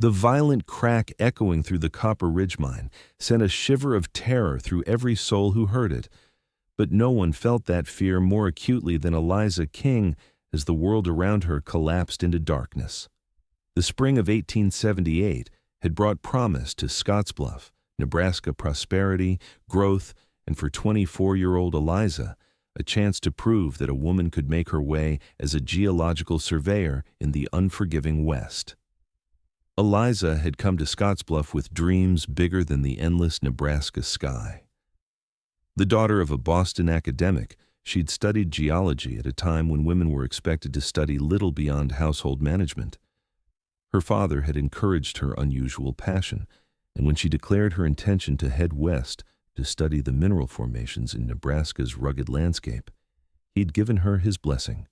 The violent crack echoing through the Copper Ridge mine sent a shiver of terror through every soul who heard it. But no one felt that fear more acutely than Eliza King as the world around her collapsed into darkness. The spring of 1878 had brought promise to Scottsbluff, Nebraska prosperity, growth, and for 24-year-old Eliza, a chance to prove that a woman could make her way as a geological surveyor in the unforgiving West. Eliza had come to Scottsbluff with dreams bigger than the endless Nebraska sky. The daughter of a Boston academic, she'd studied geology at a time when women were expected to study little beyond household management. Her father had encouraged her unusual passion, and when she declared her intention to head west to study the mineral formations in Nebraska's rugged landscape, he'd given her his blessing,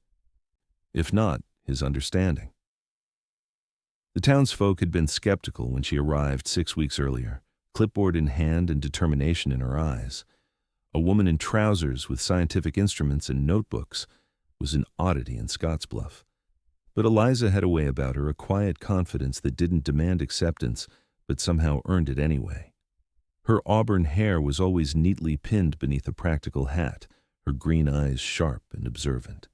if not his understanding. The townsfolk had been skeptical when she arrived 6 weeks earlier, clipboard in hand and determination in her eyes. A woman in trousers with scientific instruments and notebooks was an oddity in Scottsbluff. But Eliza had a way about her, a quiet confidence that didn't demand acceptance, but somehow earned it anyway. Her auburn hair was always neatly pinned beneath a practical hat, her green eyes sharp and observant.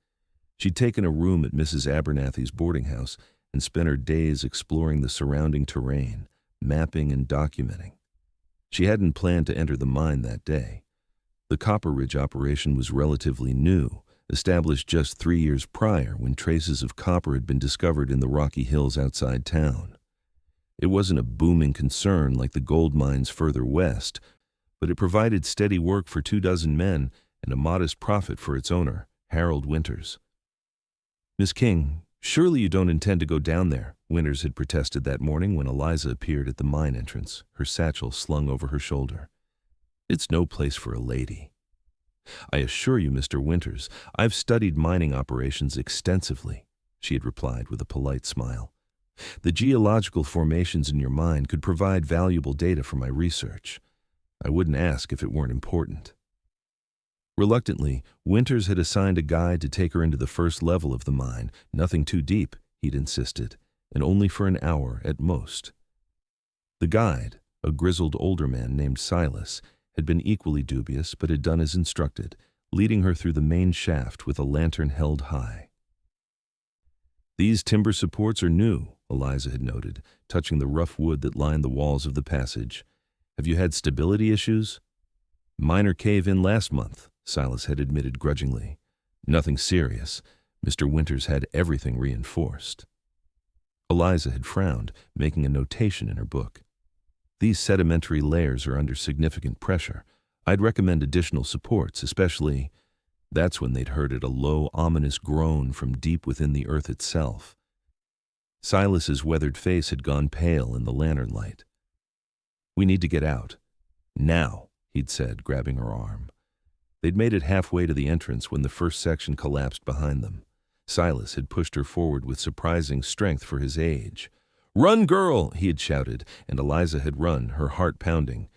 She'd taken a room at Mrs. Abernathy's boarding house and spent her days exploring the surrounding terrain, mapping and documenting. She hadn't planned to enter the mine that day. The Copper Ridge operation was relatively new, established just 3 years prior when traces of copper had been discovered in the rocky hills outside town. It wasn't a booming concern like the gold mines further west, but it provided steady work for 24 men and a modest profit for its owner, Harold Winters. "Miss King, surely you don't intend to go down there," Winters had protested that morning when Eliza appeared at the mine entrance, her satchel slung over her shoulder. "It's no place for a lady." "I assure you, Mr. Winters, I've studied mining operations extensively," she had replied with a polite smile. "The geological formations in your mine could provide valuable data for my research. I wouldn't ask if it weren't important." Reluctantly, Winters had assigned a guide to take her into the first level of the mine, nothing too deep, he'd insisted, and only for an hour at most. The guide, a grizzled older man named Silas, had been equally dubious but had done as instructed, leading her through the main shaft with a lantern held high. "These timber supports are new," Eliza had noted, touching the rough wood that lined the walls of the passage. "Have you had stability issues?" "Minor cave-in last month," Silas had admitted grudgingly. "Nothing serious. Mr. Winters had everything reinforced." Eliza had frowned, making a notation in her book. "These sedimentary layers are under significant pressure. I'd recommend additional supports, especially—" That's when they'd heard a low, ominous groan from deep within the earth itself. Silas's weathered face had gone pale in the lantern light. "We need to get out. Now," he'd said, grabbing her arm. They'd made it halfway to the entrance when the first section collapsed behind them. Silas had pushed her forward with surprising strength for his age. "Run, girl!" he had shouted, and Eliza had run, her heart pounding,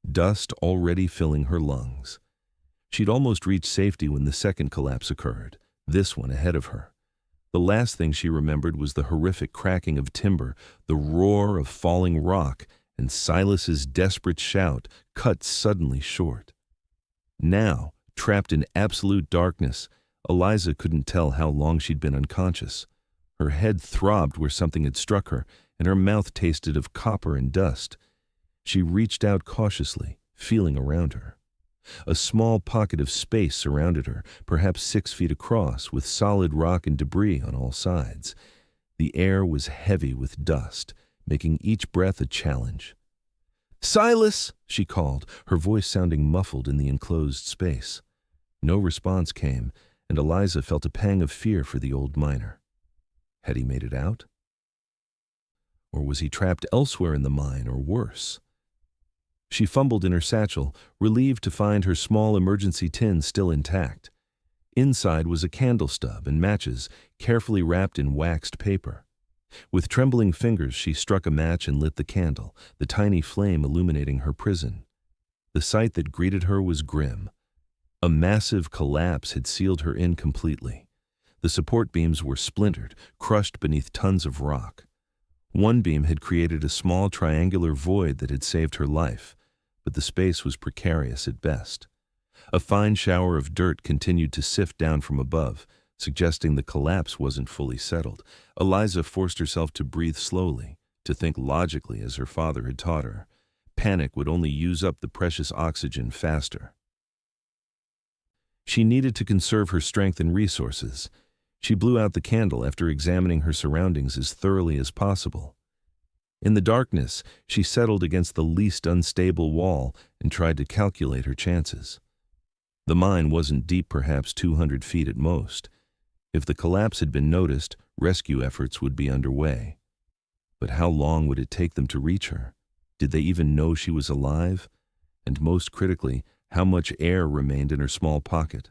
dust already filling her lungs. She'd almost reached safety when the second collapse occurred, this one ahead of her. The last thing she remembered was the horrific cracking of timber, the roar of falling rock, and Silas's desperate shout cut suddenly short. Now, trapped in absolute darkness, Eliza couldn't tell how long she'd been unconscious. Her head throbbed where something had struck her, and her mouth tasted of copper and dust. She reached out cautiously, feeling around her. A small pocket of space surrounded her, perhaps 6 feet across, with solid rock and debris on all sides. The air was heavy with dust, making each breath a challenge. "Silas!" she called, her voice sounding muffled in the enclosed space. No response came, and Eliza felt a pang of fear for the old miner. Had he made it out? Or was he trapped elsewhere in the mine, or worse? She fumbled in her satchel, relieved to find her small emergency tin still intact. Inside was a candle stub and matches, carefully wrapped in waxed paper. With trembling fingers, she struck a match and lit the candle, the tiny flame illuminating her prison. The sight that greeted her was grim. A massive collapse had sealed her in completely. The support beams were splintered, crushed beneath tons of rock. One beam had created a small triangular void that had saved her life, but the space was precarious at best. A fine shower of dirt continued to sift down from above, suggesting the collapse wasn't fully settled. Eliza forced herself to breathe slowly, to think logically as her father had taught her. Panic would only use up the precious oxygen faster. She needed to conserve her strength and resources. She blew out the candle after examining her surroundings as thoroughly as possible. In the darkness, she settled against the least unstable wall and tried to calculate her chances. The mine wasn't deep, perhaps 200 feet at most. If the collapse had been noticed, rescue efforts would be underway. But how long would it take them to reach her? Did they even know she was alive? And most critically, how much air remained in her small pocket?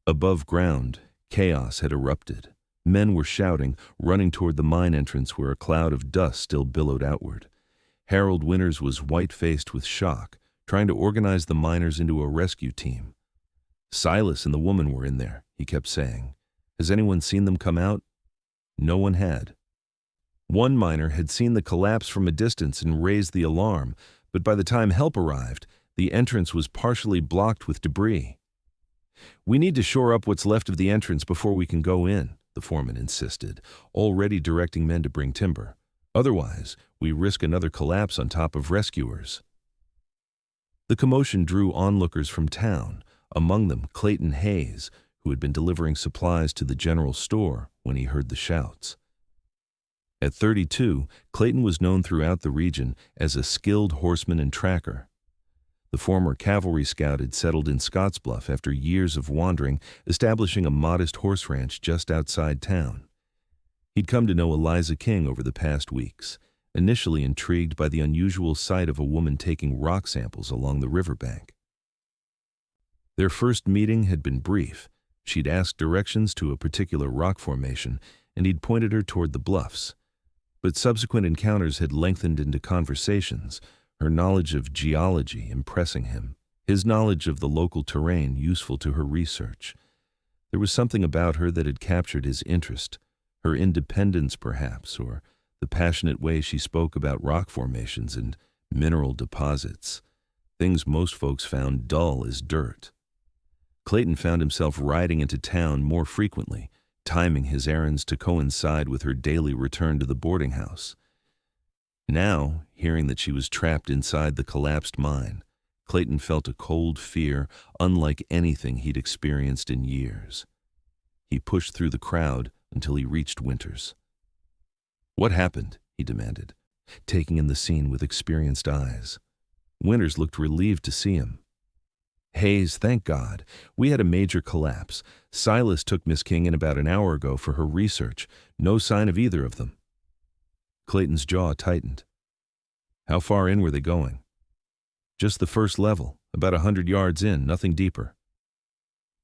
Above ground, chaos had erupted. Men were shouting, running toward the mine entrance where a cloud of dust still billowed outward. Harold Winters was white-faced with shock, trying to organize the miners into a rescue team. Silas and the woman were in there, he kept saying. Has anyone seen them come out? No one had. One miner had seen the collapse from a distance and raised the alarm, but by the time help arrived, the entrance was partially blocked with debris. We need to shore up what's left of the entrance before we can go in, the foreman insisted, already directing men to bring timber. Otherwise, we risk another collapse on top of rescuers. The commotion drew onlookers from town, among them Clayton Hayes, who had been delivering supplies to the general store when he heard the shouts. At 32, Clayton was known throughout the region as a skilled horseman and tracker. The former cavalry scout had settled in Scottsbluff after years of wandering, establishing a modest horse ranch just outside town. He'd come to know Eliza King over the past weeks, initially intrigued by the unusual sight of a woman taking rock samples along the riverbank. Their first meeting had been brief. She'd asked directions to a particular rock formation, and he'd pointed her toward the bluffs. But subsequent encounters had lengthened into conversations, her knowledge of geology impressing him, his knowledge of the local terrain useful to her research. There was something about her that had captured his interest, her independence perhaps, or the passionate way she spoke about rock formations and mineral deposits, things most folks found dull as dirt. Clayton found himself riding into town more frequently, timing his errands to coincide with her daily return to the boarding house. Now, hearing that she was trapped inside the collapsed mine, Clayton felt a cold fear unlike anything he'd experienced in years. He pushed through the crowd until he reached Winters. "What happened?" he demanded, taking in the scene with experienced eyes. Winters looked relieved to see him. "Hayes, thank God. We had a major collapse. Silas took Miss King in about an hour ago for her research. No sign of either of them." Clayton's jaw tightened. "How far in were they going?" "Just the first level, about 100 yards in, nothing deeper."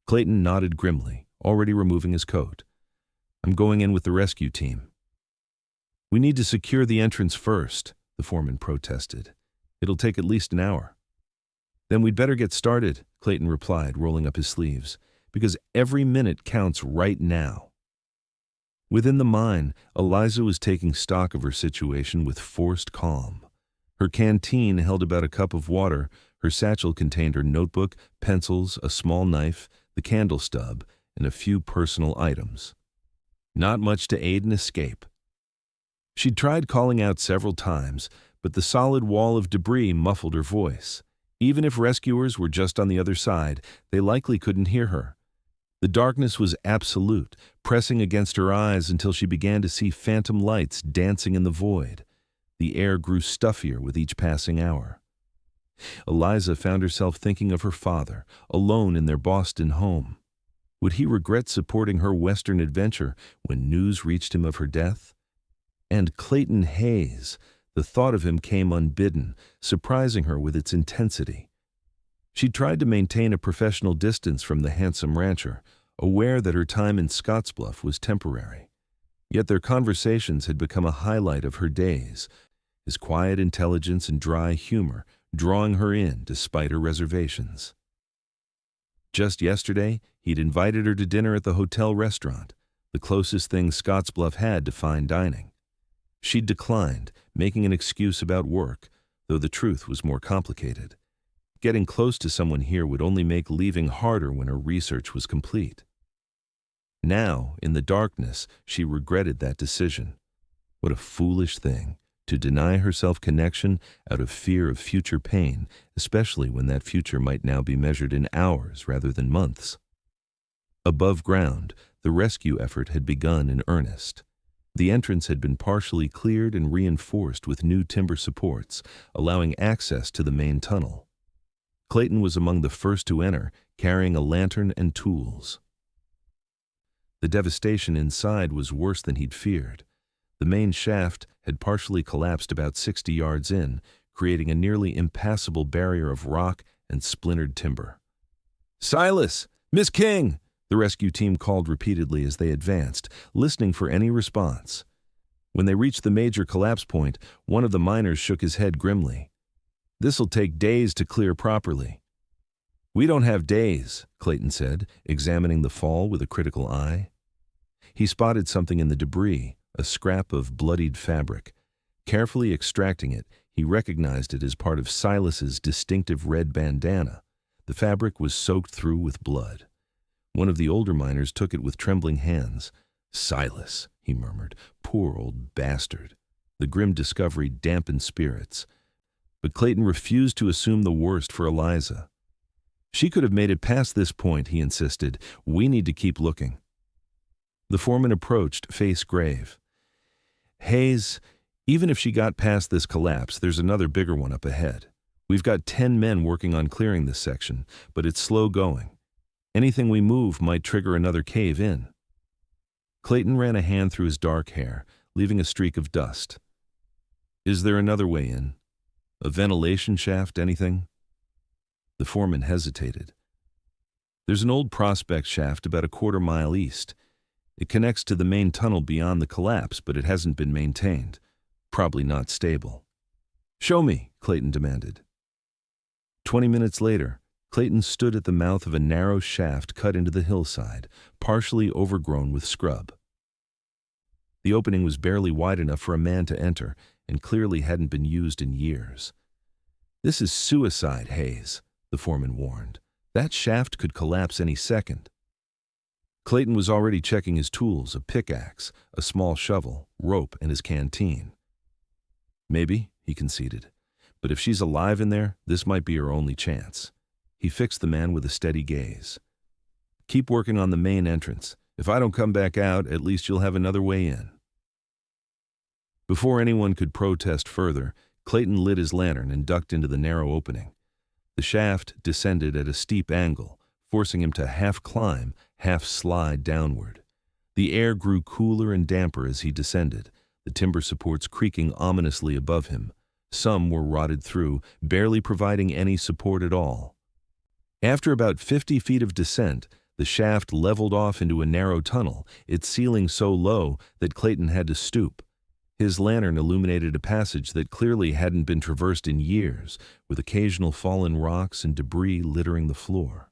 Clayton nodded grimly, already removing his coat. "I'm going in with the rescue team." "We need to secure the entrance first," the foreman protested. "It'll take at least an hour." "Then we'd better get started," Clayton replied, rolling up his sleeves, "because every minute counts right now." Within the mine, Eliza was taking stock of her situation with forced calm. Her canteen held about a cup of water, her satchel contained her notebook, pencils, a small knife, the candle stub, and a few personal items. Not much to aid an escape. She'd tried calling out several times, but the solid wall of debris muffled her voice. Even if rescuers were just on the other side, they likely couldn't hear her. The darkness was absolute, pressing against her eyes until she began to see phantom lights dancing in the void. The air grew stuffier with each passing hour. Eliza found herself thinking of her father, alone in their Boston home. Would he regret supporting her Western adventure when news reached him of her death? And Clayton Hayes, the thought of him came unbidden, surprising her with its intensity. She tried to maintain a professional distance from the handsome rancher, aware that her time in Scottsbluff was temporary. Yet their conversations had become a highlight of her days, his quiet intelligence and dry humor drawing her in despite her reservations. Just yesterday, he'd invited her to dinner at the hotel restaurant, the closest thing Scottsbluff had to fine dining. She declined, making an excuse about work, though the truth was more complicated. Getting close to someone here would only make leaving harder when her research was complete. Now, in the darkness, she regretted that decision. What a foolish thing, to deny herself connection out of fear of future pain, especially when that future might now be measured in hours rather than months. Above ground, the rescue effort had begun in earnest. The entrance had been partially cleared and reinforced with new timber supports, allowing access to the main tunnel. Clayton was among the first to enter, carrying a lantern and tools. The devastation inside was worse than he'd feared. The main shaft had partially collapsed about 60 yards in, creating a nearly impassable barrier of rock and splintered timber. "Silas! Miss King!" the rescue team called repeatedly as they advanced, listening for any response. When they reached the major collapse point, one of the miners shook his head grimly. "This'll take days to clear properly." "We don't have days," Clayton said, examining the fall with a critical eye. He spotted something in the debris, a scrap of bloodied fabric. Carefully extracting it, he recognized it as part of Silas's distinctive red bandana. The fabric was soaked through with blood. One of the older miners took it with trembling hands. "Silas," he murmured, "poor old bastard." The grim discovery dampened spirits. But Clayton refused to assume the worst for Eliza. "She could have made it past this point," he insisted. "We need to keep looking." The foreman approached, face grave. "Hayes, even if she got past this collapse, there's another bigger one up ahead. We've got 10 men working on clearing this section, but it's slow going. Anything we move might trigger another cave in." Clayton ran a hand through his dark hair, leaving a streak of dust. "Is there another way in? A ventilation shaft, anything?" The foreman hesitated. "There's an old prospect shaft about a quarter-mile east. It connects to the main tunnel beyond the collapse, but it hasn't been maintained. Probably not stable." "Show me," Clayton demanded. 20 minutes later, Clayton stood at the mouth of a narrow shaft cut into the hillside, partially overgrown with scrub. The opening was barely wide enough for a man to enter, and clearly hadn't been used in years. "This is suicide, Hayes," the foreman warned. "That shaft could collapse any second." Clayton was already checking his tools, a pickaxe, a small shovel, rope, and his canteen. "Maybe," he conceded. "But if she's alive in there, this might be her only chance." He fixed the man with a steady gaze. "Keep working on the main entrance. If I don't come back out, at least you'll have another way in." Before anyone could protest further, Clayton lit his lantern and ducked into the narrow opening. The shaft descended at a steep angle, forcing him to half climb, half slide downward. The air grew cooler and damper as he descended, the timber supports creaking ominously above him. Some were rotted through, barely providing any support at all. After about 50 feet of descent, the shaft leveled off into a narrow tunnel, its ceiling so low that Clayton had to stoop. His lantern illuminated a passage that clearly hadn't been traversed in years, with occasional fallen rocks and debris littering the floor.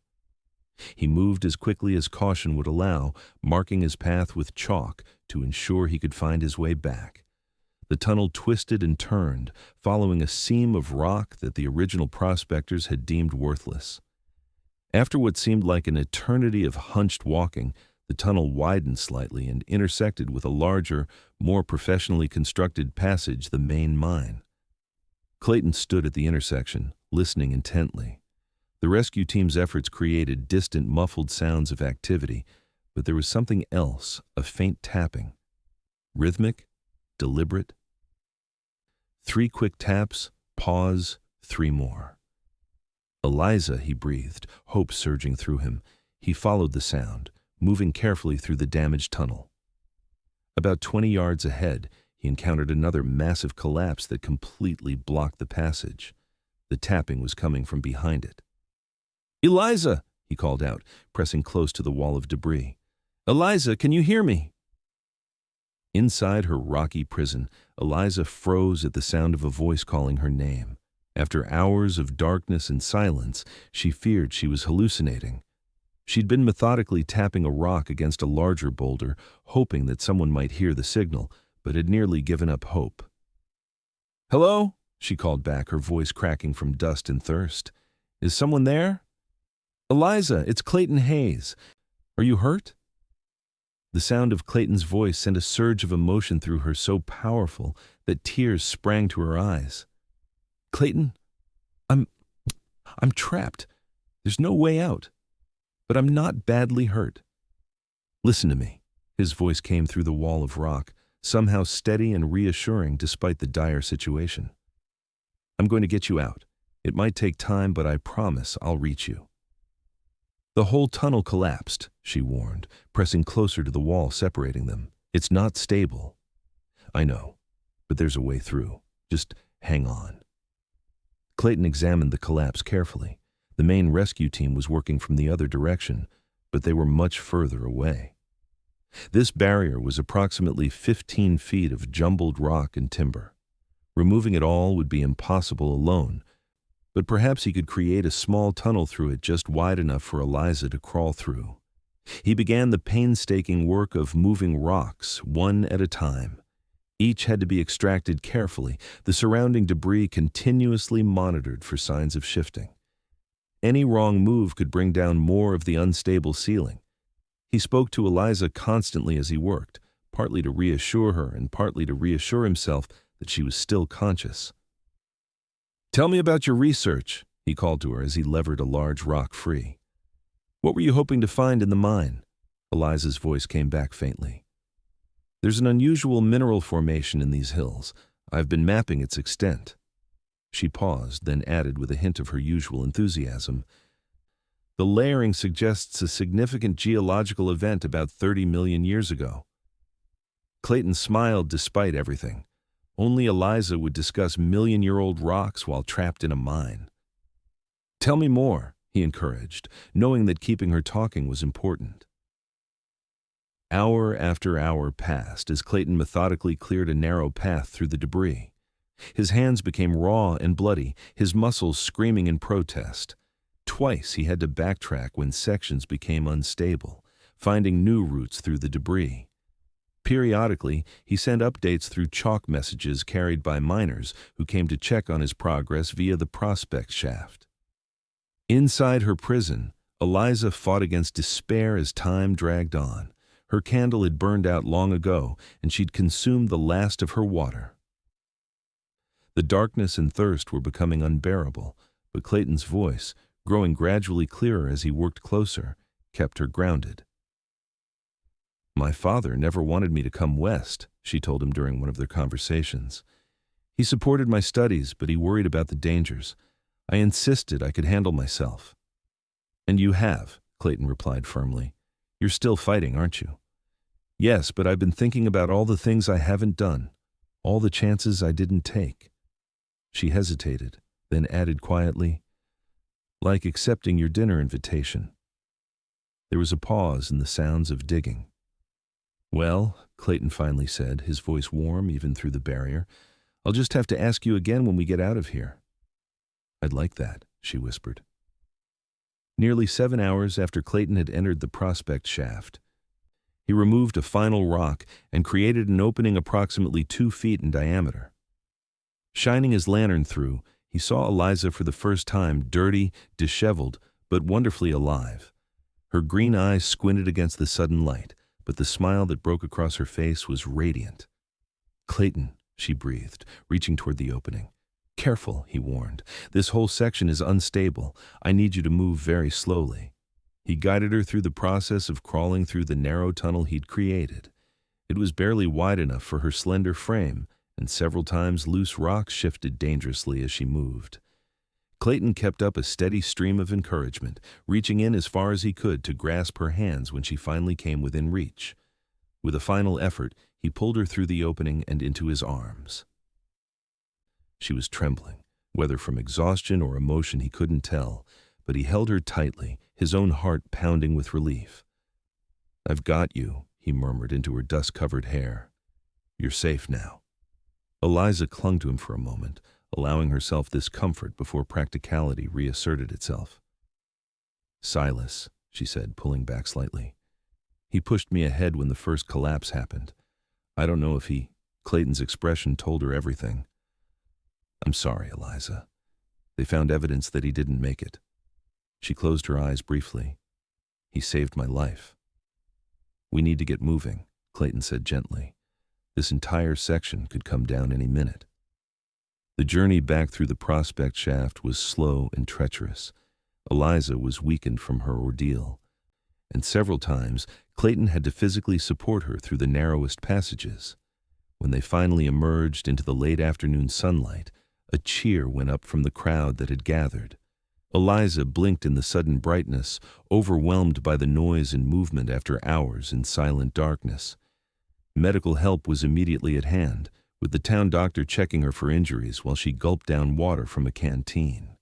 He moved as quickly as caution would allow, marking his path with chalk to ensure he could find his way back. The tunnel twisted and turned, following a seam of rock that the original prospectors had deemed worthless. After what seemed like an eternity of hunched walking, the tunnel widened slightly and intersected with a larger, more professionally constructed passage, the main mine. Clayton stood at the intersection, listening intently. The rescue team's efforts created distant, muffled sounds of activity, but there was something else, a faint tapping. Rhythmic, deliberate. 3 quick taps, pause, 3 more. "Eliza," he breathed, hope surging through him. He followed the sound, moving carefully through the damaged tunnel. About 20 yards ahead, he encountered another massive collapse that completely blocked the passage. The tapping was coming from behind it. "Eliza!" he called out, pressing close to the wall of debris. "Eliza, can you hear me?" Inside her rocky prison, Eliza froze at the sound of a voice calling her name. After hours of darkness and silence, she feared she was hallucinating. She'd been methodically tapping a rock against a larger boulder, hoping that someone might hear the signal, but had nearly given up hope. "Hello?" she called back, her voice cracking from dust and thirst. "Is someone there?" "Eliza, it's Clayton Hayes. Are you hurt?" The sound of Clayton's voice sent a surge of emotion through her so powerful that tears sprang to her eyes. "Clayton, I'm trapped. There's no way out. But I'm not badly hurt. Listen to me." His voice came through the wall of rock, somehow steady and reassuring despite the dire situation. "I'm going to get you out. It might take time, but I promise I'll reach you." "The whole tunnel collapsed," she warned, pressing closer to the wall separating them. "It's not stable." "I know, but there's a way through. Just hang on." Clayton examined the collapse carefully. The main rescue team was working from the other direction, but they were much further away. This barrier was approximately 15 feet of jumbled rock and timber. Removing it all would be impossible alone, but perhaps he could create a small tunnel through it just wide enough for Eliza to crawl through. He began the painstaking work of moving rocks one at a time. Each had to be extracted carefully, the surrounding debris continuously monitored for signs of shifting. Any wrong move could bring down more of the unstable ceiling. He spoke to Eliza constantly as he worked, partly to reassure her and partly to reassure himself that she was still conscious. "Tell me about your research," he called to her as he levered a large rock free. "What were you hoping to find in the mine?" Eliza's voice came back faintly. "There's an unusual mineral formation in these hills. I've been mapping its extent." She paused, then added with a hint of her usual enthusiasm, "The layering suggests a significant geological event about 30 million years ago." Clayton smiled despite everything. Only Eliza would discuss million-year-old rocks while trapped in a mine. "Tell me more," he encouraged, knowing that keeping her talking was important. Hour after hour passed as Clayton methodically cleared a narrow path through the debris. His hands became raw and bloody, his muscles screaming in protest. Twice he had to backtrack when sections became unstable, finding new routes through the debris. Periodically, he sent updates through chalk messages carried by miners who came to check on his progress via the prospect shaft. Inside her prison, Eliza fought against despair as time dragged on. Her candle had burned out long ago, and she'd consumed the last of her water. The darkness and thirst were becoming unbearable, but Clayton's voice, growing gradually clearer as he worked closer, kept her grounded. "My father never wanted me to come west," she told him during one of their conversations. "He supported my studies, but he worried about the dangers. I insisted I could handle myself." "And you have," Clayton replied firmly. "You're still fighting, aren't you?" "Yes, but I've been thinking about all the things I haven't done, all the chances I didn't take." She hesitated, then added quietly, "Like accepting your dinner invitation." There was a pause in the sounds of digging. "Well," Clayton finally said, his voice warm even through the barrier, "I'll just have to ask you again when we get out of here." "I'd like that," she whispered. Nearly 7 hours after Clayton had entered the prospect shaft, he removed a final rock and created an opening approximately 2 feet in diameter. Shining his lantern through, he saw Eliza for the first time, dirty, disheveled, but wonderfully alive. Her green eyes squinted against the sudden light, but the smile that broke across her face was radiant. "Clayton," she breathed, reaching toward the opening. "Careful," he warned. "This whole section is unstable. I need you to move very slowly." He guided her through the process of crawling through the narrow tunnel he'd created. It was barely wide enough for her slender frame, and several times loose rocks shifted dangerously as she moved. Clayton kept up a steady stream of encouragement, reaching in as far as he could to grasp her hands when she finally came within reach. With a final effort, he pulled her through the opening and into his arms. She was trembling, whether from exhaustion or emotion he couldn't tell, but he held her tightly, his own heart pounding with relief. "I've got you," he murmured into her dust-covered hair. "You're safe now." Eliza clung to him for a moment, allowing herself this comfort before practicality reasserted itself. "Silas," she said, pulling back slightly. "He pushed me ahead when the first collapse happened. I don't know if he—" Clayton's expression told her everything. I'm sorry, Eliza. They found evidence that he didn't make it. She closed her eyes briefly. He saved my life. We need to get moving, Clayton said gently. This entire section could come down any minute. The journey back through the prospect shaft was slow and treacherous. Eliza was weakened from her ordeal, and several times Clayton had to physically support her through the narrowest passages. When they finally emerged into the late afternoon sunlight, a cheer went up from the crowd that had gathered. Eliza blinked in the sudden brightness, overwhelmed by the noise and movement after hours in silent darkness. Medical help was immediately at hand, with the town doctor checking her for injuries while she gulped down water from a canteen.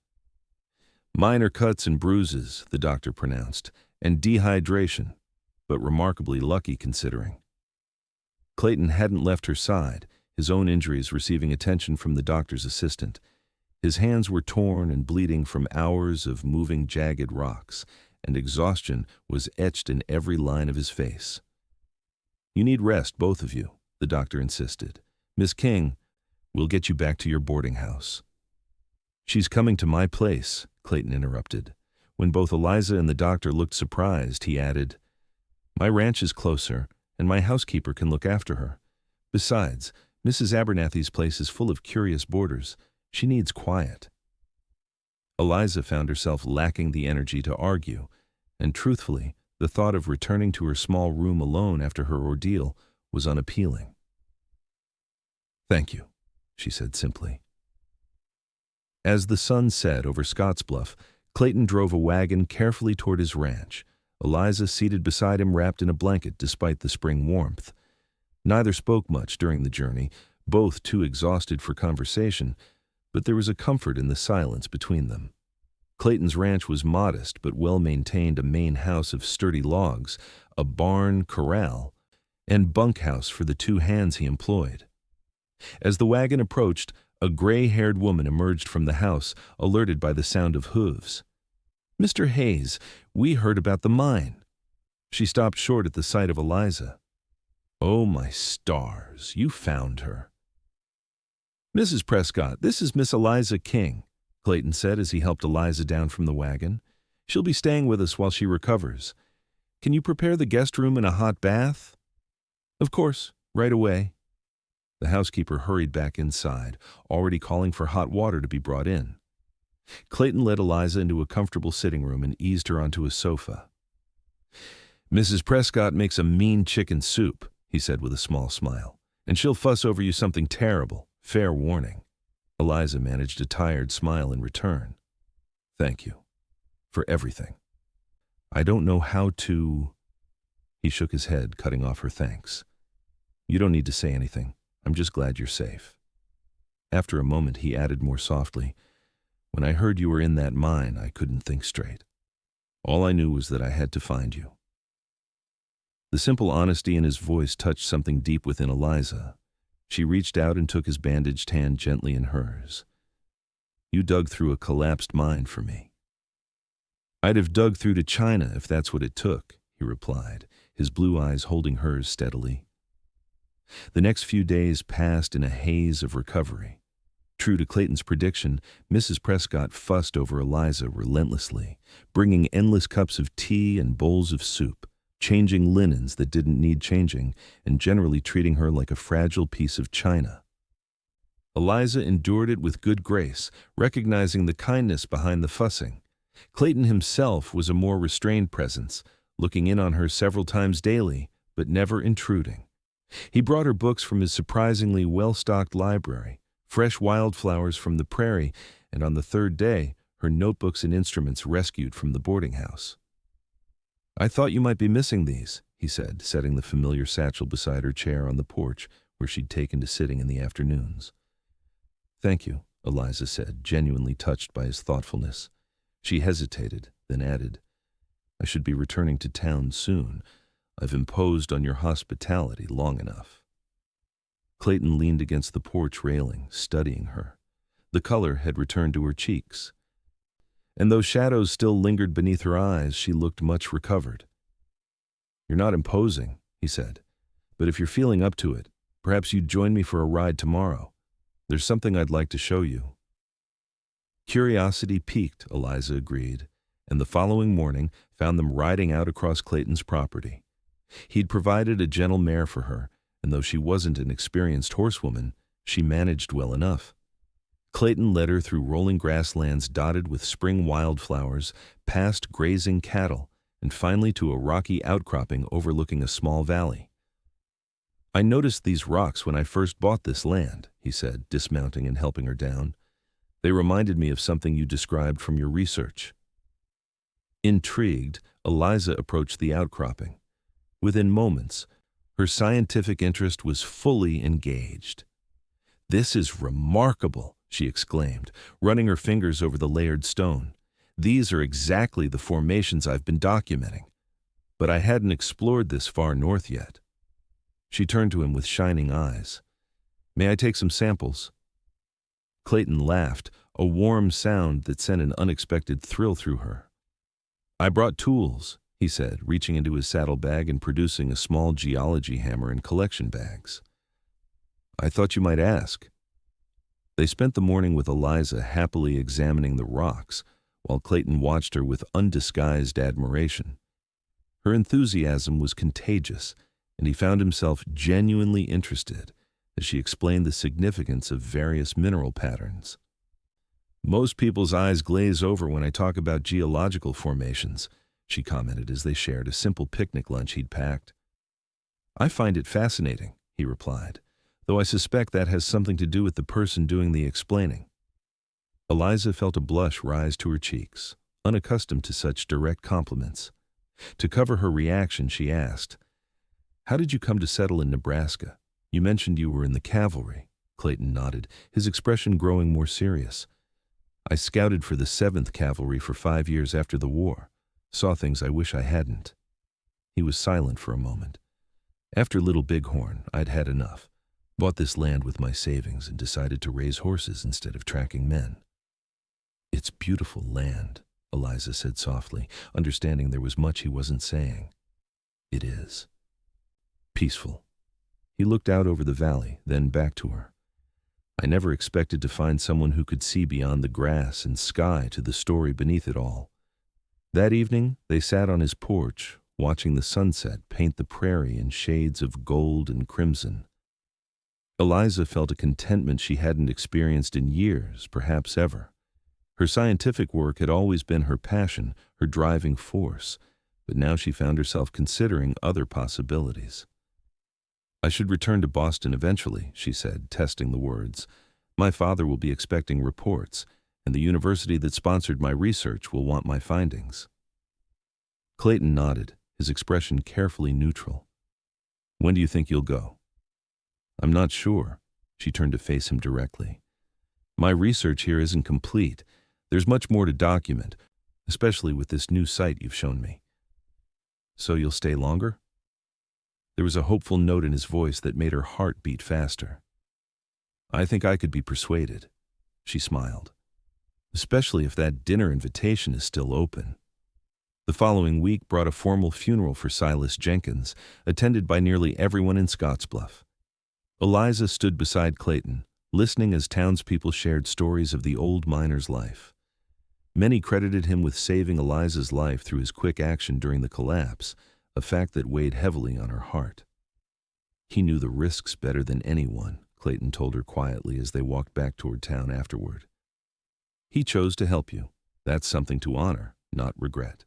Minor cuts and bruises, the doctor pronounced, and dehydration, but remarkably lucky considering. Clayton hadn't left her side, his own injuries receiving attention from the doctor's assistant. His hands were torn and bleeding from hours of moving jagged rocks, and exhaustion was etched in every line of his face. You need rest, both of you, the doctor insisted. Miss King, we'll get you back to your boarding house. She's coming to my place, Clayton interrupted. When both Eliza and the doctor looked surprised, he added, My ranch is closer, and my housekeeper can look after her. Besides, Mrs. Abernathy's place is full of curious boarders. She needs quiet. Eliza found herself lacking the energy to argue, and truthfully, the thought of returning to her small room alone after her ordeal was unappealing. Thank you, she said simply. As the sun set over Scottsbluff, Clayton drove a wagon carefully toward his ranch, Eliza seated beside him wrapped in a blanket despite the spring warmth. Neither spoke much during the journey, both too exhausted for conversation, but there was a comfort in the silence between them. Clayton's ranch was modest but well-maintained, a main house of sturdy logs, a barn, corral, and bunkhouse for the two hands he employed. As the wagon approached, a gray-haired woman emerged from the house, alerted by the sound of hooves. Mr. Hayes, we heard about the mine. She stopped short at the sight of Eliza. Oh, my stars, you found her. Mrs. Prescott, this is Miss Eliza King, Clayton said as he helped Eliza down from the wagon. She'll be staying with us while she recovers. Can you prepare the guest room and a hot bath? Of course, right away. The housekeeper hurried back inside, already calling for hot water to be brought in. Clayton led Eliza into a comfortable sitting room and eased her onto a sofa. Mrs. Prescott makes a mean chicken soup, he said with a small smile, and she'll fuss over you something terrible, fair warning. Eliza managed a tired smile in return. Thank you. For everything. I don't know how to... He shook his head, cutting off her thanks. You don't need to say anything. I'm just glad you're safe. After a moment, he added more softly, When I heard you were in that mine, I couldn't think straight. All I knew was that I had to find you. The simple honesty in his voice touched something deep within Eliza. She reached out and took his bandaged hand gently in hers. You dug through a collapsed mine for me. I'd have dug through to China if that's what it took, he replied, his blue eyes holding hers steadily. The next few days passed in a haze of recovery. True to Clayton's prediction, Mrs. Prescott fussed over Eliza relentlessly, bringing endless cups of tea and bowls of soup, changing linens that didn't need changing, and generally treating her like a fragile piece of china. Eliza endured it with good grace, recognizing the kindness behind the fussing. Clayton himself was a more restrained presence, looking in on her several times daily, but never intruding. He brought her books from his surprisingly well-stocked library, fresh wildflowers from the prairie, and on the third day, her notebooks and instruments rescued from the boarding house. I thought you might be missing these, he said, setting the familiar satchel beside her chair on the porch where she'd taken to sitting in the afternoons. Thank you, Eliza said, genuinely touched by his thoughtfulness. She hesitated, then added, I should be returning to town soon. I've imposed on your hospitality long enough. Clayton leaned against the porch railing, studying her. The color had returned to her cheeks. And though shadows still lingered beneath her eyes, she looked much recovered. You're not imposing, he said, but if you're feeling up to it, Perhaps you'd join me for a ride tomorrow. There's something I'd like to show you." Curiosity piqued, Eliza agreed, and the following morning found them riding out across Clayton's property. He'd provided a gentle mare for her, and though she wasn't an experienced horsewoman, she managed well enough. Clayton led her through rolling grasslands dotted with spring wildflowers, past grazing cattle, and finally to a rocky outcropping overlooking a small valley. "I noticed these rocks when I first bought this land," he said, dismounting and helping her down. "They reminded me of something you described from your research." Intrigued, Eliza approached the outcropping. Within moments, her scientific interest was fully engaged. "This is remarkable," she exclaimed, running her fingers over the layered stone. "These are exactly the formations I've been documenting. But I hadn't explored this far north yet." She turned to him with shining eyes. "May I take some samples?" Clayton laughed, a warm sound that sent an unexpected thrill through her. "I brought tools," he said, reaching into his saddlebag and producing a small geology hammer and collection bags. "I thought you might ask." They spent the morning with Eliza happily examining the rocks, while Clayton watched her with undisguised admiration. Her enthusiasm was contagious, and he found himself genuinely interested as she explained the significance of various mineral patterns. "Most people's eyes glaze over when I talk about geological formations," she commented as they shared a simple picnic lunch he'd packed. "I find it fascinating," he replied, "though I suspect that has something to do with the person doing the explaining." Eliza felt a blush rise to her cheeks, unaccustomed to such direct compliments. To cover her reaction, she asked, "How did you come to settle in Nebraska? You mentioned you were in the cavalry." Clayton nodded, his expression growing more serious. "I scouted for the 7th Cavalry for 5 years after the war. Saw things I wish I hadn't." He was silent for a moment. "After Little Bighorn, I'd had enough. Bought this land with my savings and decided to raise horses instead of tracking men." "It's beautiful land," Eliza said softly, understanding there was much he wasn't saying. "It is. Peaceful." He looked out over the valley, then back to her. "I never expected to find someone who could see beyond the grass and sky to the story beneath it all." That evening, they sat on his porch, watching the sunset paint the prairie in shades of gold and crimson. Eliza felt a contentment she hadn't experienced in years, perhaps ever. Her scientific work had always been her passion, her driving force, but now she found herself considering other possibilities. "I should return to Boston eventually," she said, testing the words. "My father will be expecting reports, and the university that sponsored my research will want my findings." Clayton nodded, his expression carefully neutral. "When do you think you'll go?" "I'm not sure." She turned to face him directly. "My research here isn't complete. There's much more to document, especially with this new site you've shown me." "So you'll stay longer?" There was a hopeful note in his voice that made her heart beat faster. "I think I could be persuaded," she smiled. "Especially if that dinner invitation is still open." The following week brought a formal funeral for Silas Jenkins, attended by nearly everyone in Scottsbluff. Eliza stood beside Clayton, listening as townspeople shared stories of the old miner's life. Many credited him with saving Eliza's life through his quick action during the collapse, a fact that weighed heavily on her heart. "He knew the risks better than anyone," Clayton told her quietly as they walked back toward town afterward. "He chose to help you. That's something to honor, not regret."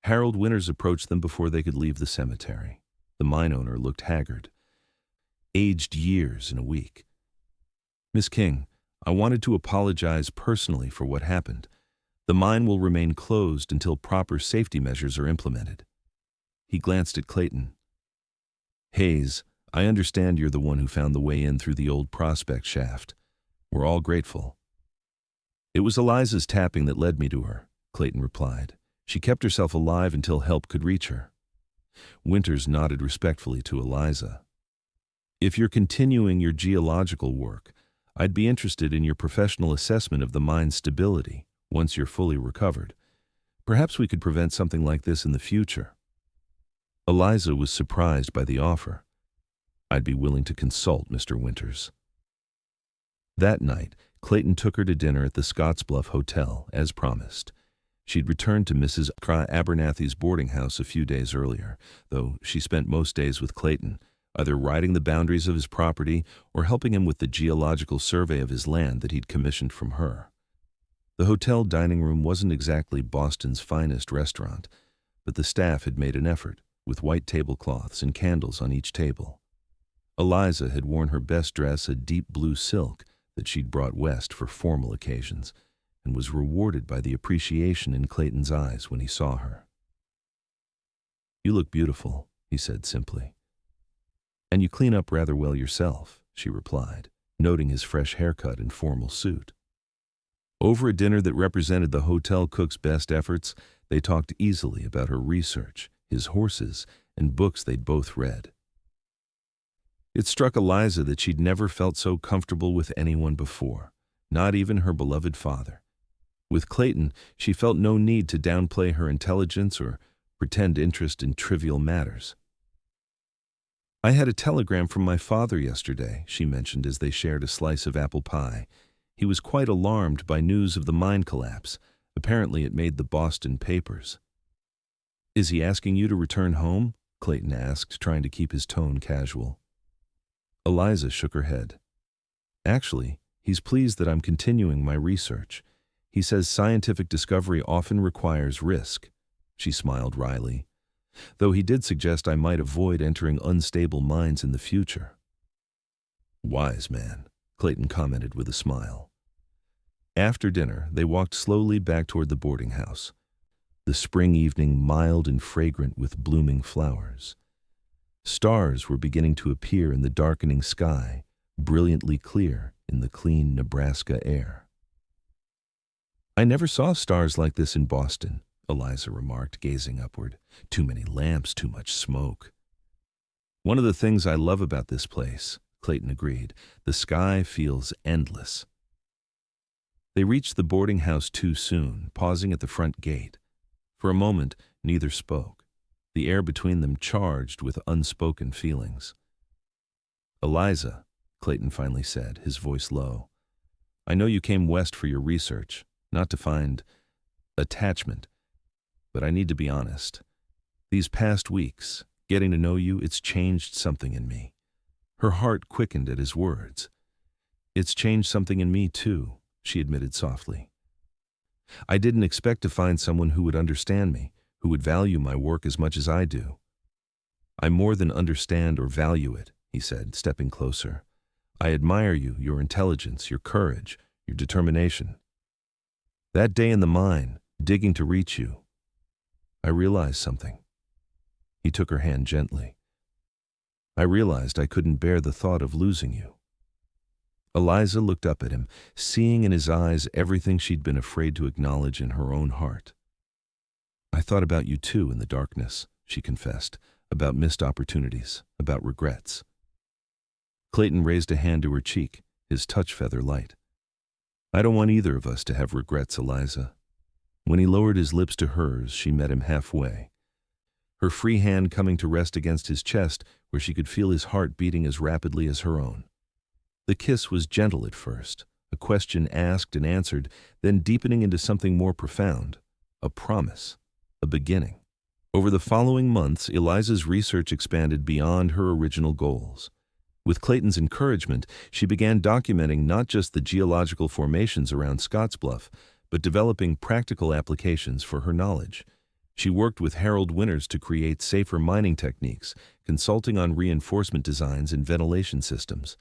Harold Winters approached them before they could leave the cemetery. The mine owner looked haggard. "Aged years in a week." "Miss King, I wanted to apologize personally for what happened. The mine will remain closed until proper safety measures are implemented." He glanced at Clayton. "Hayes, I understand you're the one who found the way in through the old prospect shaft. We're all grateful." "It was Eliza's tapping that led me to her," Clayton replied. "She kept herself alive until help could reach her." Winters nodded respectfully to Eliza. "If you're continuing your geological work, I'd be interested in your professional assessment of the mine's stability once you're fully recovered. Perhaps we could prevent something like this in the future." Eliza was surprised by the offer. I'd be willing to consult, Mr. Winters. That night, Clayton took her to dinner at the Scottsbluff Hotel, as promised. She'd returned to Mrs. Abernathy's boarding house a few days earlier, though she spent most days with Clayton, either riding the boundaries of his property or helping him with the geological survey of his land that he'd commissioned from her. The hotel dining room wasn't exactly Boston's finest restaurant, but the staff had made an effort, with white tablecloths and candles on each table. Eliza had worn her best dress, a deep blue silk that she'd brought west for formal occasions, and was rewarded by the appreciation in Clayton's eyes when he saw her. "You look beautiful," he said simply. "And you clean up rather well yourself," she replied, noting his fresh haircut and formal suit. Over a dinner that represented the hotel cook's best efforts, they talked easily about her research, his horses, and books they'd both read. It struck Eliza that she'd never felt so comfortable with anyone before, not even her beloved father. With Clayton, she felt no need to downplay her intelligence or pretend interest in trivial matters. "I had a telegram from my father yesterday," she mentioned as they shared a slice of apple pie. "He was quite alarmed by news of the mine collapse. Apparently it made the Boston papers." "Is he asking you to return home?" Clayton asked, trying to keep his tone casual. Eliza shook her head. "Actually, he's pleased that I'm continuing my research. He says scientific discovery often requires risk." She smiled wryly, "though he did suggest I might avoid entering unstable mines in the future." "Wise man," Clayton commented with a smile. After dinner, they walked slowly back toward the boarding house, the spring evening mild and fragrant with blooming flowers. Stars were beginning to appear in the darkening sky, brilliantly clear in the clean Nebraska air. "I never saw stars like this in Boston," Eliza remarked, gazing upward. "Too many lamps, too much smoke." "One of the things I love about this place," Clayton agreed. "The sky feels endless." They reached the boarding house too soon, pausing at the front gate. For a moment, neither spoke, the air between them charged with unspoken feelings. "Eliza," Clayton finally said, his voice low, "I know you came west for your research, not to find attachment, but I need to be honest. These past weeks, getting to know you, it's changed something in me." Her heart quickened at his words. "It's changed something in me, too," she admitted softly. "I didn't expect to find someone who would understand me, who would value my work as much as I do." "I more than understand or value it," he said, stepping closer. "I admire you, your intelligence, your courage, your determination. That day in the mine, digging to reach you, I realized something." He took her hand gently. "I realized I couldn't bear the thought of losing you." Eliza looked up at him, seeing in his eyes everything she'd been afraid to acknowledge in her own heart. "I thought about you too in the darkness," she confessed, "about missed opportunities, about regrets." Clayton raised a hand to her cheek, his touch feather light. "I don't want either of us to have regrets, Eliza." When he lowered his lips to hers, she met him halfway, her free hand coming to rest against his chest where she could feel his heart beating as rapidly as her own. The kiss was gentle at first, a question asked and answered, then deepening into something more profound, a promise, a beginning. Over the following months, Eliza's research expanded beyond her original goals. With Clayton's encouragement, she began documenting not just the geological formations around Scottsbluff, but developing practical applications for her knowledge. She worked with Harold Winters to create safer mining techniques, consulting on reinforcement designs and ventilation systems.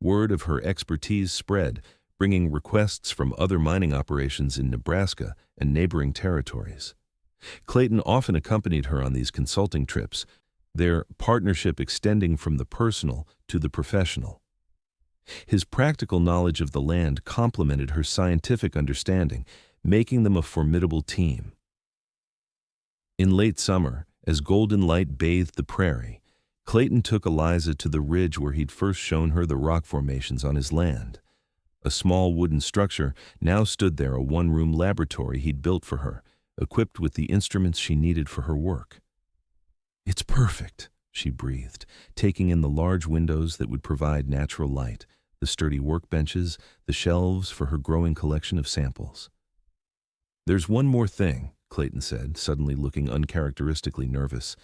Word of her expertise spread, bringing requests from other mining operations in Nebraska and neighboring territories. Clayton often accompanied her on these consulting trips, their partnership extending from the personal to the professional. His practical knowledge of the land complemented her scientific understanding, making them a formidable team. In late summer, as golden light bathed the prairie, Clayton took Eliza to the ridge where he'd first shown her the rock formations on his land. A small wooden structure now stood there, a one-room laboratory he'd built for her, equipped with the instruments she needed for her work. "It's perfect," she breathed, taking in the large windows that would provide natural light, the sturdy workbenches, the shelves for her growing collection of samples. "There's one more thing," Clayton said, suddenly looking uncharacteristically nervous.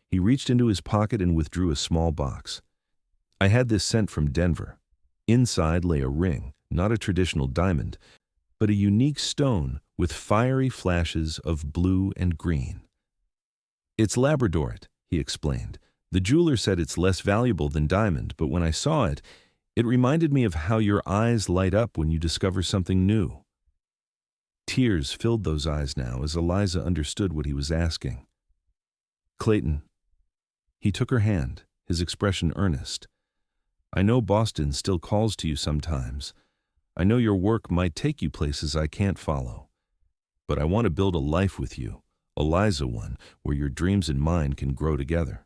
He reached into his pocket and withdrew a small box. "I had this sent from Denver. Inside lay a ring, not a traditional diamond, but a unique stone with fiery flashes of blue and green. It's labradorite," he explained. "The jeweler said it's less valuable than diamond, but when I saw it, it reminded me of how your eyes light up when you discover something new." Tears filled those eyes now as Eliza understood what he was asking. "Clayton." He took her hand, his expression earnest. "I know Boston still calls to you sometimes. I know your work might take you places I can't follow. But I want to build a life with you, Eliza one, where your dreams and mine can grow together."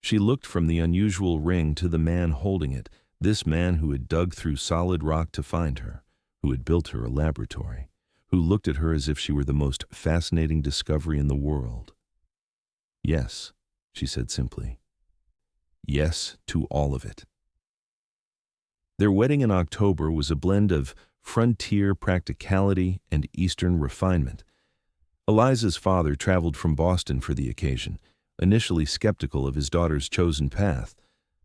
She looked from the unusual ring to the man holding it, this man who had dug through solid rock to find her, who had built her a laboratory, who looked at her as if she were the most fascinating discovery in the world. "Yes," she said simply. "Yes to all of it." Their wedding in October was a blend of frontier practicality and Eastern refinement. Eliza's father traveled from Boston for the occasion, initially skeptical of his daughter's chosen path,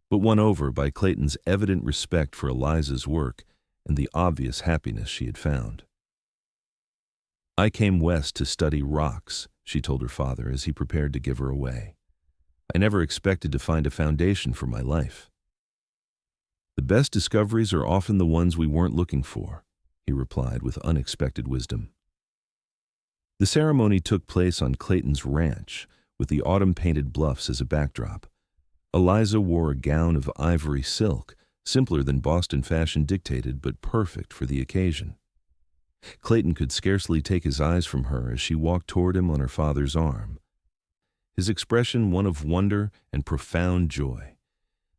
but won over by Clayton's evident respect for Eliza's work and the obvious happiness she had found. "I came west to study rocks," she told her father as he prepared to give her away. "I never expected to find a foundation for my life." "The best discoveries are often the ones we weren't looking for," he replied with unexpected wisdom. The ceremony took place on Clayton's ranch, with the autumn-painted bluffs as a backdrop. Eliza wore a gown of ivory silk, simpler than Boston fashion dictated, but perfect for the occasion. Clayton could scarcely take his eyes from her as she walked toward him on her father's arm, his expression one of wonder and profound joy.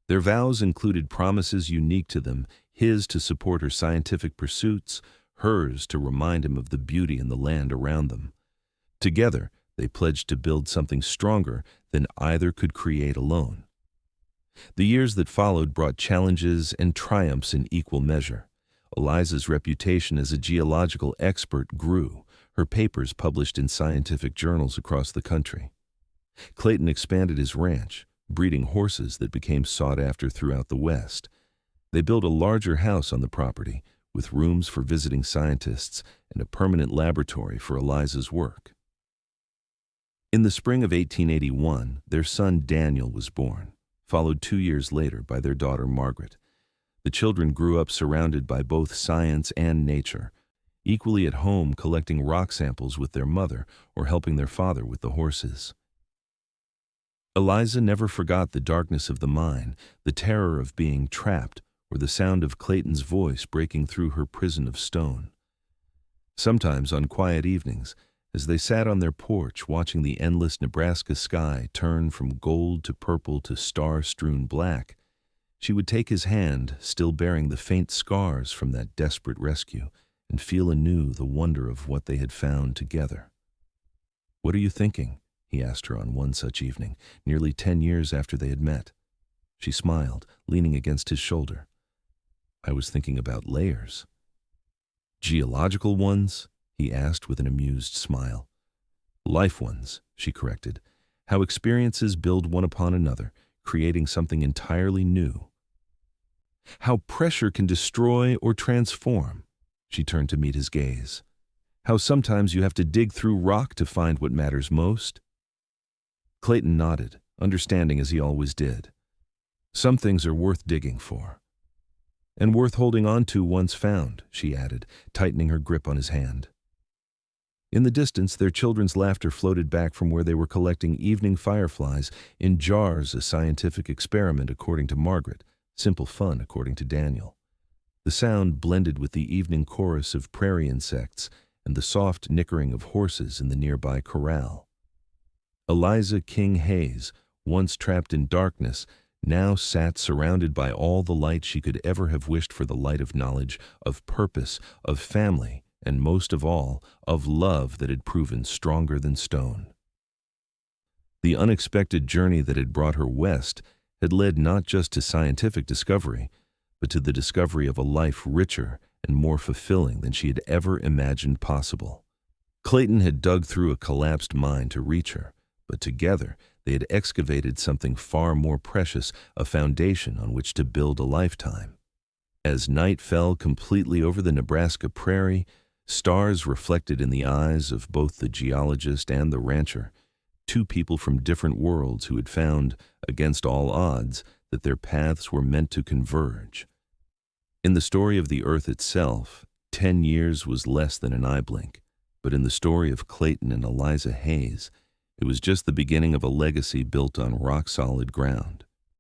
Their vows included promises unique to them, his to support her scientific pursuits, hers to remind him of the beauty in the land around them. Together, they pledged to build something stronger than either could create alone. The years that followed brought challenges and triumphs in equal measure. Eliza's reputation as a geological expert grew, her papers published in scientific journals across the country. Clayton expanded his ranch, breeding horses that became sought after throughout the West. They built a larger house on the property, with rooms for visiting scientists and a permanent laboratory for Eliza's work. In the spring of 1881, their son Daniel was born, followed 2 years later by their daughter Margaret. The children grew up surrounded by both science and nature, equally at home collecting rock samples with their mother or helping their father with the horses. Eliza never forgot the darkness of the mine, the terror of being trapped, or the sound of Clayton's voice breaking through her prison of stone. Sometimes on quiet evenings, as they sat on their porch watching the endless Nebraska sky turn from gold to purple to star-strewn black, she would take his hand, still bearing the faint scars from that desperate rescue, and feel anew the wonder of what they had found together. "What are you thinking?" he asked her on one such evening, nearly 10 years after they had met. She smiled, leaning against his shoulder. "I was thinking about layers." "Geological ones?" he asked with an amused smile. "Life ones," she corrected. "How experiences build one upon another, creating something entirely new." "How pressure can destroy or transform." She turned to meet his gaze. "How sometimes you have to dig through rock to find what matters most." Clayton nodded, understanding as he always did. "Some things are worth digging for." "And worth holding on to once found," she added, tightening her grip on his hand. In the distance, their children's laughter floated back from where they were collecting evening fireflies in jars, a scientific experiment according to Margaret, simple fun according to Daniel. The sound blended with the evening chorus of prairie insects and the soft nickering of horses in the nearby corral. Eliza King Hayes, once trapped in darkness, now sat surrounded by all the light she could ever have wished for, the light of knowledge, of purpose, of family, and most of all, of love that had proven stronger than stone. The unexpected journey that had brought her west had led not just to scientific discovery, but to the discovery of a life richer and more fulfilling than she had ever imagined possible. Clayton had dug through a collapsed mine to reach her, but together they had excavated something far more precious, a foundation on which to build a lifetime. As night fell completely over the Nebraska prairie, stars reflected in the eyes of both the geologist and the rancher, two people from different worlds who had found, against all odds, that their paths were meant to converge. In the story of the Earth itself, 10 years was less than an eye blink, but in the story of Clayton and Eliza Hayes, it was just the beginning of a legacy built on rock-solid ground.